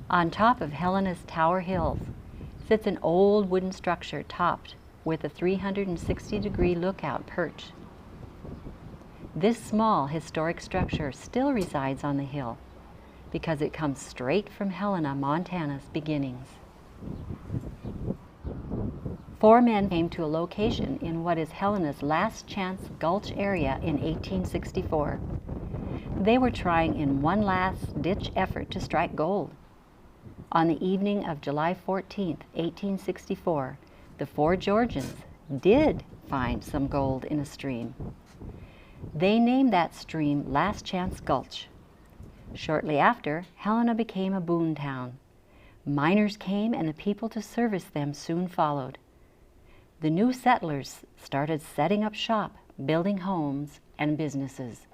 On top of Helena's Tower Hills sits an old wooden structure topped with a 360-degree lookout perch. This small historic structure still resides on the hill because it comes straight from Helena, Montana's beginnings. 4 men came to a location in what is Helena's Last Chance Gulch area in 1864. They were trying in one last-ditch effort to strike gold. On the evening of July 14, 1864, the 4 Georgians did find some gold in a stream. They named that stream Last Chance Gulch. Shortly after, Helena became a boom town. Miners came and the people to service them soon followed. The new settlers started setting up shop, building homes and businesses.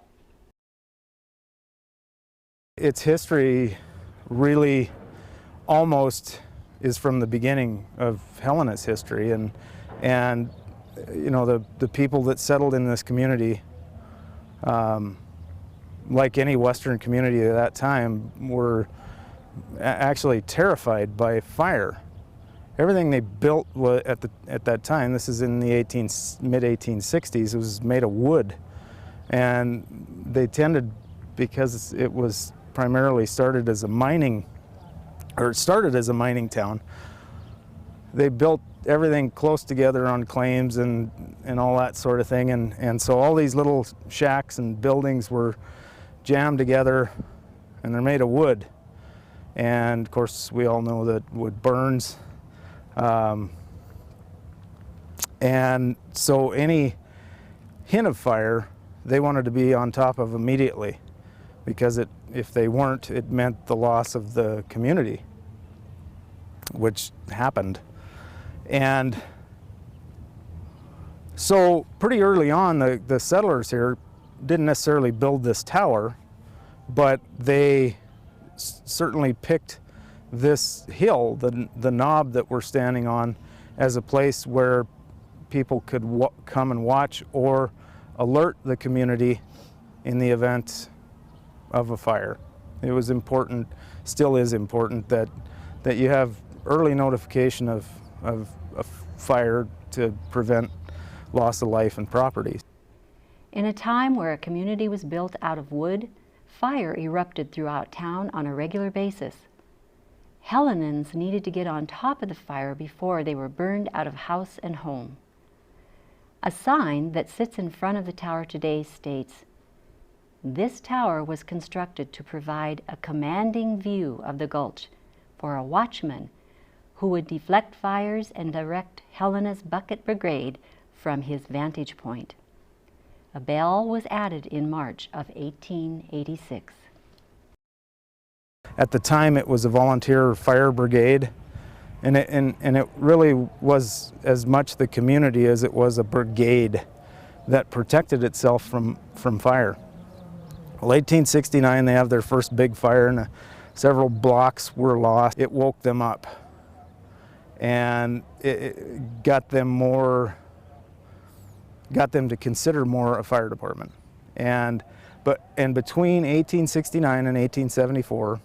Its history really almost is from the beginning of Helena's history, and you know, the people that settled in this community, like any Western community at that time, were actually terrified by fire. Everything they built at that time, this is in the mid-1860s, it was made of wood, and they tended, because it was primarily started as a mining town, they built everything close together on claims and all that sort of thing, and so all these little shacks and buildings were jammed together, and they're made of wood, and of course we all know that wood burns, and so any hint of fire they wanted to be on top of immediately, because if they weren't, it meant the loss of the community, which happened. And so pretty early on, the settlers here didn't necessarily build this tower, but they certainly picked this hill, the knob that we're standing on, as a place where people could come and watch or alert the community in the event of a fire. It was important, still is important, that you have early notification of a fire to prevent loss of life and property. In a time where a community was built out of wood, fire erupted throughout town on a regular basis. Helenans needed to get on top of the fire before they were burned out of house and home. A sign that sits in front of the tower today states, "This tower was constructed to provide a commanding view of the gulch for a watchman who would deflect fires and direct Helena's bucket brigade from his vantage point." A bell was added in March of 1886. At the time it was a volunteer fire brigade, and it really was as much the community as it was a brigade that protected itself from fire. Well, 1869 they have their first big fire, and several blocks were lost. It woke them up, and it got them to consider more a fire department. And between 1869 and 1874,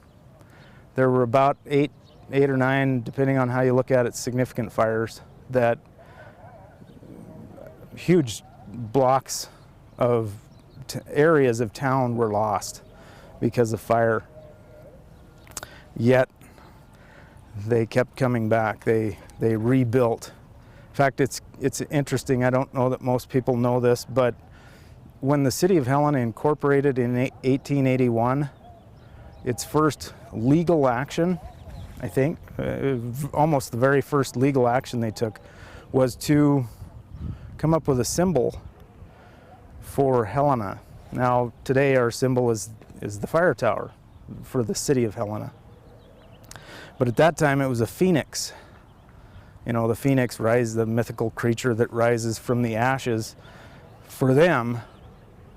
there were about eight or nine, depending on how you look at it, significant fires that huge blocks of areas of town were lost because of fire. Yet they kept coming back. They rebuilt. In fact, it's interesting. I don't know that most people know this, but when the city of Helena incorporated in 1881, its first legal action, I think, almost the very first legal action they took, was to come up with a symbol for Helena. Now, today our symbol is the fire tower for the city of Helena. But at that time it was a phoenix. You know, the phoenix the mythical creature that rises from the ashes, for them,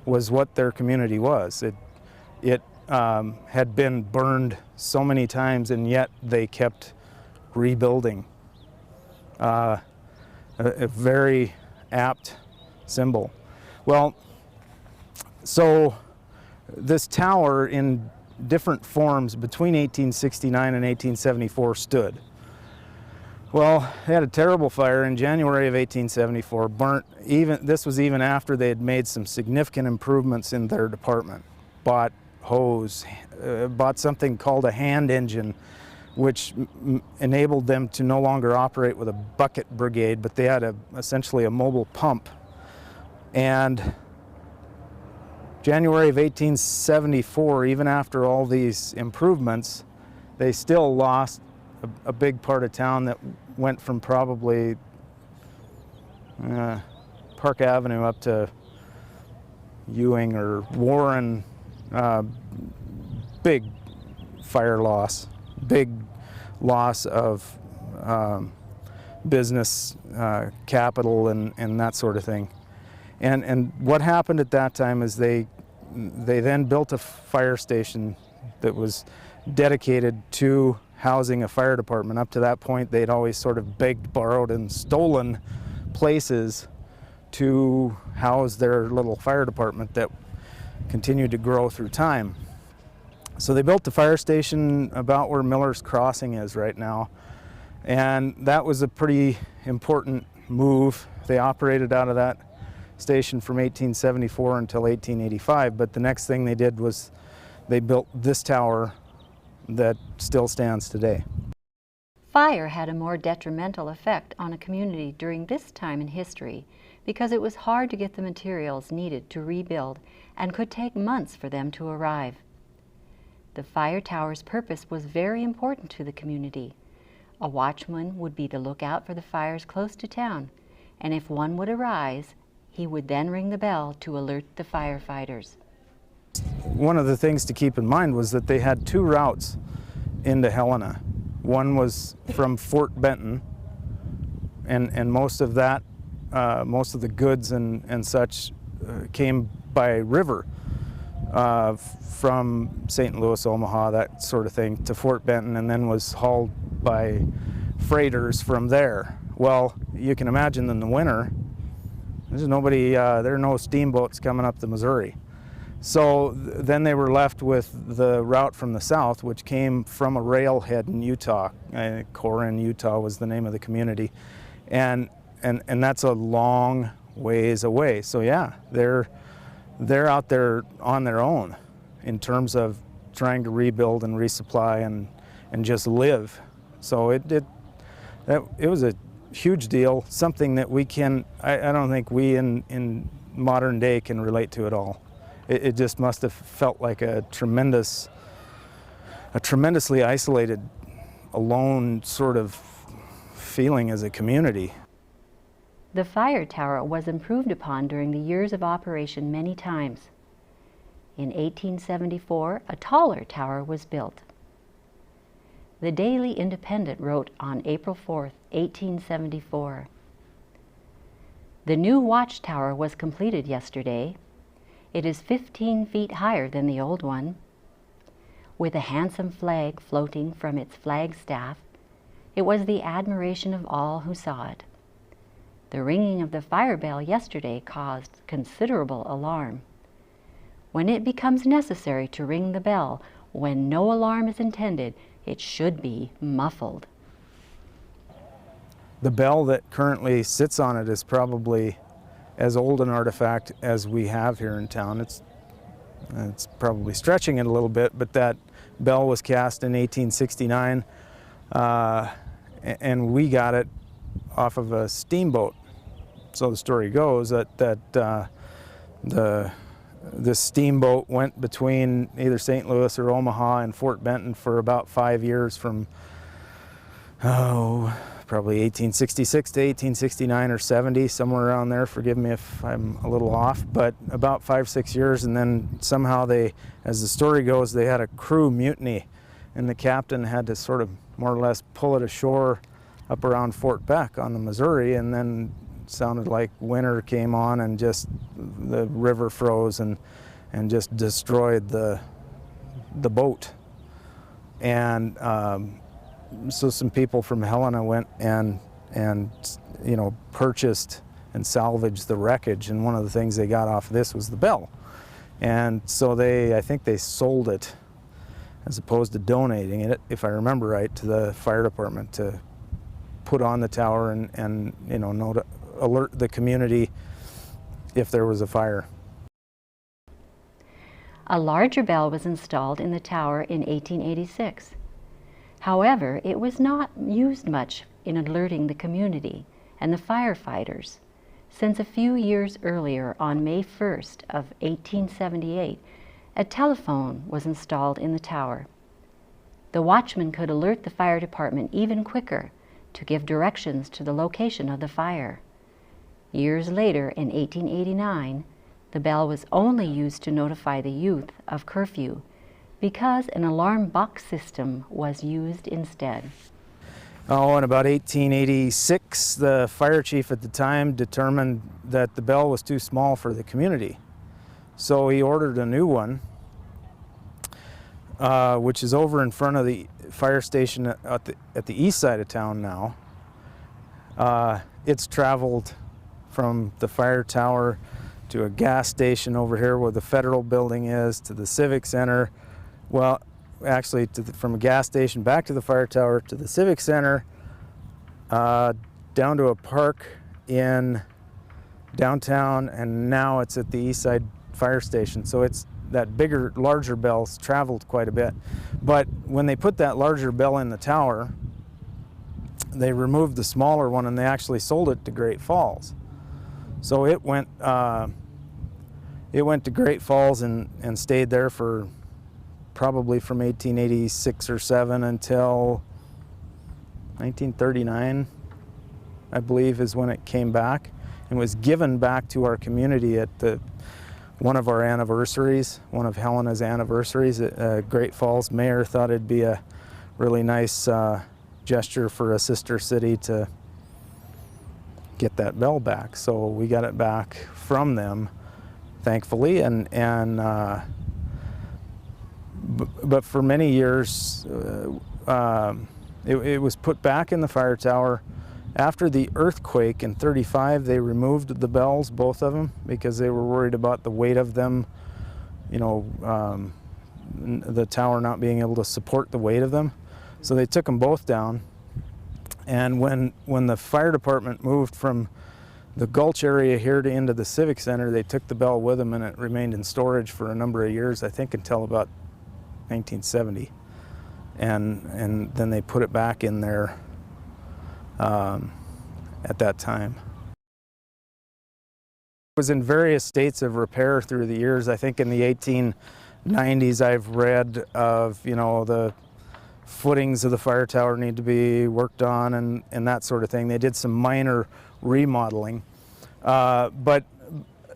was what their community was. It had been burned so many times, and yet they kept rebuilding. A very apt symbol. Well, so this tower in different forms between 1869 and 1874 stood. Well, they had a terrible fire in January of 1874, this was even after they had made some significant improvements in their department. Bought hose, bought something called a hand engine, which enabled them to no longer operate with a bucket brigade, but they had essentially a mobile pump. And January of 1874, even after all these improvements, they still lost a big part of town that went from probably Park Avenue up to Ewing or Warren. Big fire loss, big loss of business capital and that sort of thing. And what happened at that time is they then built a fire station that was dedicated to housing a fire department. Up to that point, they'd always sort of begged, borrowed, and stolen places to house their little fire department that continued to grow through time. So they built the fire station about where Miller's Crossing is right now, and that was a pretty important move. They operated out of that station from 1874 until 1885, but the next thing they did was they built this tower that still stands today. Fire had a more detrimental effect on a community during this time in history because it was hard to get the materials needed to rebuild and could take months for them to arrive. The fire tower's purpose was very important to the community. A watchman would be the lookout for the fires close to town, and if one would arise, he would then ring the bell to alert the firefighters. One of the things to keep in mind was that they had two routes into Helena. One was from Fort Benton, and most of that, most of the goods and such came by river from St. Louis, Omaha, that sort of thing, to Fort Benton, and then was hauled by freighters from there. Well, you can imagine in the winter, there's nobody, there are no steamboats coming up the Missouri. So then they were left with the route from the south, which came from a railhead in Utah. Corinne, Utah was the name of the community. And that's a long ways away. So yeah, they're out there on their own in terms of trying to rebuild and resupply and just live. So it was a huge deal, something that I don't think we in modern day can relate to at all. It just must have felt like a tremendously isolated, alone sort of feeling as a community. The fire tower was improved upon during the years of operation many times. In 1874, a taller tower was built. The Daily Independent wrote on April 4, 1874, "The new watchtower was completed yesterday. It is 15 feet higher than the old one. With a handsome flag floating from its flagstaff, it was the admiration of all who saw it. The ringing of the fire bell yesterday caused considerable alarm. When it becomes necessary to ring the bell when no alarm is intended, it should be muffled." The bell that currently sits on it is probably as old an artifact as we have here in town. It's probably stretching it a little bit, but that bell was cast in 1869, and we got it off of a steamboat. So the story goes that this steamboat went between either St. Louis or Omaha and Fort Benton for about 5 years, from probably 1866 to 1869 or 70, somewhere around there. Forgive me if I'm a little off, but about 5-6 years, and then somehow they, as the story goes, they had a crew mutiny, and the captain had to sort of more or less pull it ashore up around Fort Beck on the Missouri, and then it sounded like winter came on and just the river froze and just destroyed the boat. And so some people from Helena went and purchased and salvaged the wreckage, and one of the things they got off of this was the bell. And so I think they sold it as opposed to donating it, if I remember right, to the fire department to put on the tower and you know, to alert the community if there was a fire. A larger bell was installed in the tower in 1886. However, it was not used much in alerting the community and the firefighters, since a few years earlier, on May 1st of 1878, a telephone was installed in the tower. The watchman could alert the fire department even quicker to give directions to the location of the fire. Years later, in 1889, the bell was only used to notify the youth of curfew because an alarm box system was used instead. Oh, in about 1886, the fire chief at the time determined that the bell was too small for the community. So he ordered a new one, which is over in front of the fire station at the east side of town now. It's traveled from the fire tower to a gas station over here where the federal building is, to the civic center. Well, actually from a gas station back to the fire tower to the civic center, down to a park in downtown, and now it's at the east side fire station. So it's that bigger, larger bell's traveled quite a bit. But when they put that larger bell in the tower, they removed the smaller one and they actually sold it to Great Falls. So it went to Great Falls and stayed there for probably from 1886 or 7 until 1939, I believe, is when it came back and was given back to our community at one of our anniversaries, one of Helena's anniversaries. Great Falls mayor thought it'd be a really nice gesture for a sister city to get that bell back. So we got it back from them, thankfully, but for many years it was put back in the fire tower. After the earthquake in '35, they removed the bells, both of them, because they were worried about the weight of them, you know, the tower not being able to support the weight of them. So they took them both down. And when the fire department moved from the Gulch area here to into the Civic Center, they took the bell with them, and it remained in storage for a number of years, I think until about 1970. And then they put it back in there at that time. It was in various states of repair through the years. I think in the 1890s I've read of, you know, the footings of the fire tower need to be worked on and that sort of thing. They did some minor remodeling. But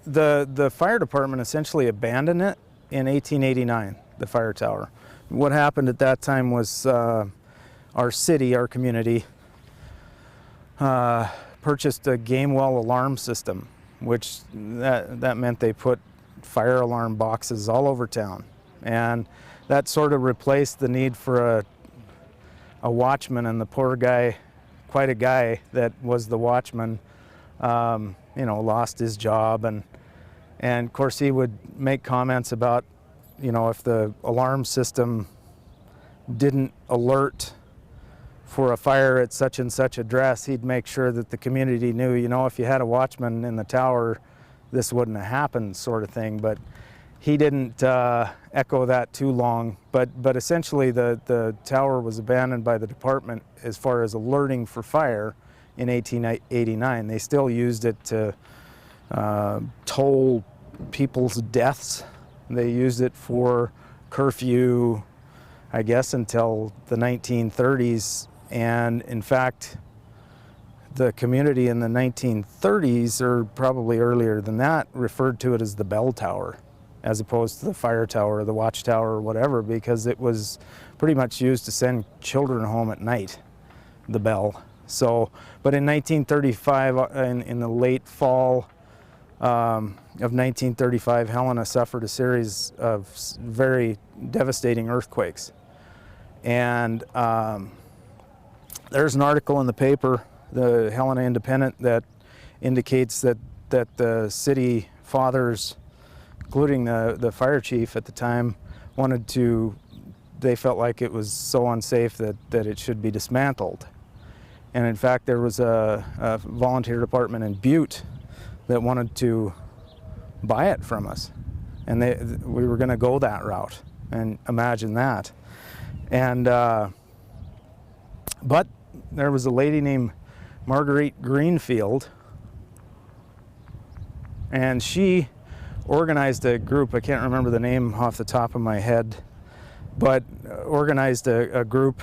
the fire department essentially abandoned it in 1889, the fire tower. What happened at that time was our city, our community, purchased a Gamewell alarm system, which that meant they put fire alarm boxes all over town. And that sort of replaced the need for a watchman, and the poor guy, quite a guy that was the watchman, you know, lost his job, and of course he would make comments about, you know, if the alarm system didn't alert for a fire at such and such address, he'd make sure that the community knew, you know, if you had a watchman in the tower, this wouldn't have happened, sort of thing. But he didn't echo that too long. But essentially the tower was abandoned by the department as far as alerting for fire in 1889. They still used it to toll people's deaths. They used it for curfew, I guess, until the 1930s. And in fact, the community in the 1930s, or probably earlier than that, referred to it as the bell tower, as opposed to the fire tower or the watchtower or whatever, because it was pretty much used to send children home at night, the bell. So, but in 1935, in the late fall of 1935, Helena suffered a series of very devastating earthquakes. And there's an article in the paper, the Helena Independent, that indicates that the city fathers, including the fire chief at the time, wanted to they felt like it was so unsafe that it should be dismantled. And in fact, there was a volunteer department in Butte that wanted to buy it from us. And we were going to go that route, and imagine that. And but there was a lady named Marguerite Greenfield, and she organized a group. I can't remember the name off the top of my head, but organized a group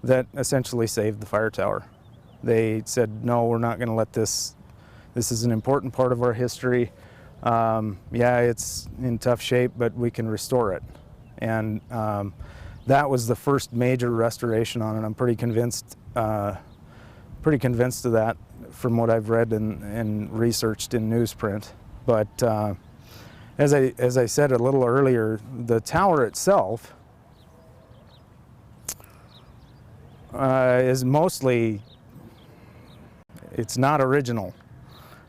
that essentially saved the fire tower. They said, no, we're not going to let this is an important part of our history. Yeah, it's in tough shape, but we can restore it. And that was the first major restoration on it. I'm pretty convinced of that from what I've read and researched in newsprint. But as I said a little earlier, the tower itself is mostly, it's not original.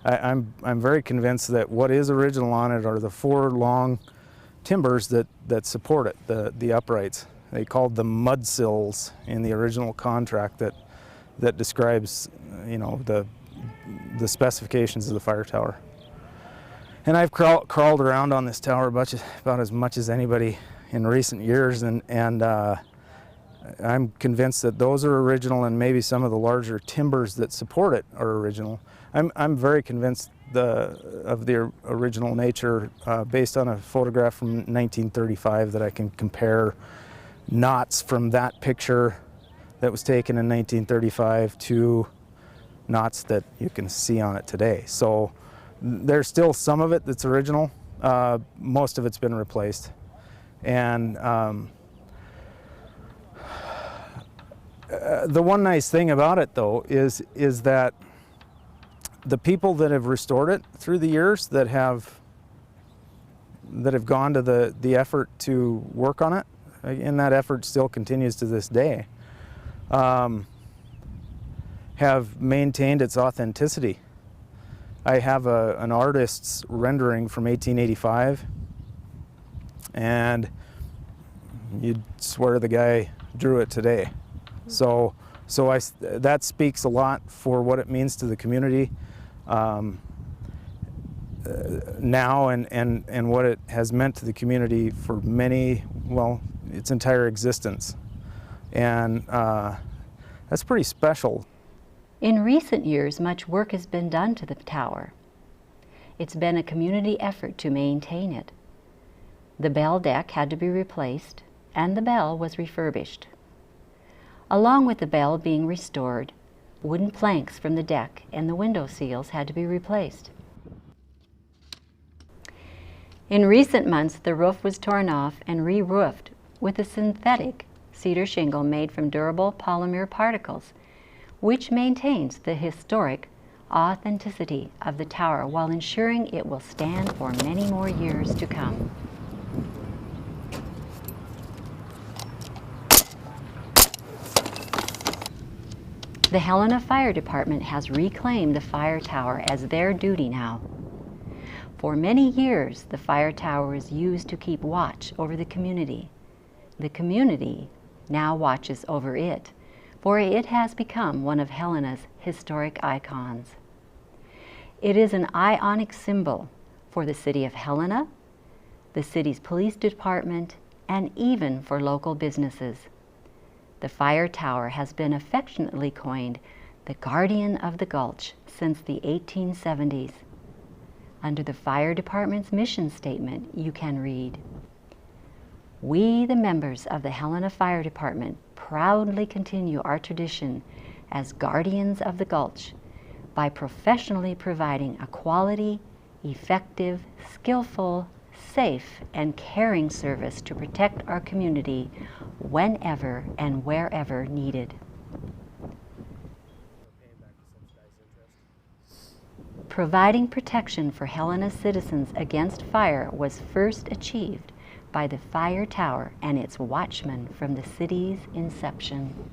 I'm very convinced that what is original on it are the 4 long timbers that support it, the uprights. They called them mud sills in the original contract that describes, you know, the specifications of the fire tower. And I've crawled around on this tower about as much as anybody in recent years, and I'm convinced that those are original, and maybe some of the larger timbers that support it are original. I'm very convinced of the original nature based on a photograph from 1935 that I can compare knots from that picture that was taken in 1935 to knots that you can see on it today. So there's still some of it that's original. Most of it's been replaced. And the one nice thing about it, though, is that the people that have restored it through the years, that have gone to the effort to work on it, and that effort still continues to this day, have maintained its authenticity. I have an artist's rendering from 1885, and you'd swear the guy drew it today. So that speaks a lot for what it means to the community now, and what it has meant to the community for its entire existence. And that's pretty special. In recent years, much work has been done to the tower. It's been a community effort to maintain it. The bell deck had to be replaced, and the bell was refurbished. Along with the bell being restored, wooden planks from the deck and the window seals had to be replaced. In recent months, the roof was torn off and re-roofed with a synthetic cedar shingle made from durable polymer particles, which maintains the historic authenticity of the tower while ensuring it will stand for many more years to come. The Helena Fire Department has reclaimed the fire tower as their duty now. For many years, the fire tower was used to keep watch over the community. The community now watches over it, for it has become one of Helena's historic icons. It is an ionic symbol for the city of Helena, the city's police department, and even for local businesses. The fire tower has been affectionately coined the guardian of the Gulch since the 1870s. Under the fire department's mission statement, you can read, "We, the members of the Helena Fire Department, proudly continue our tradition as guardians of the Gulch by professionally providing a quality, effective, skillful, safe, and caring service to protect our community whenever and wherever needed." Providing protection for Helena's citizens against fire was first achieved by the fire tower and its watchmen from the city's inception.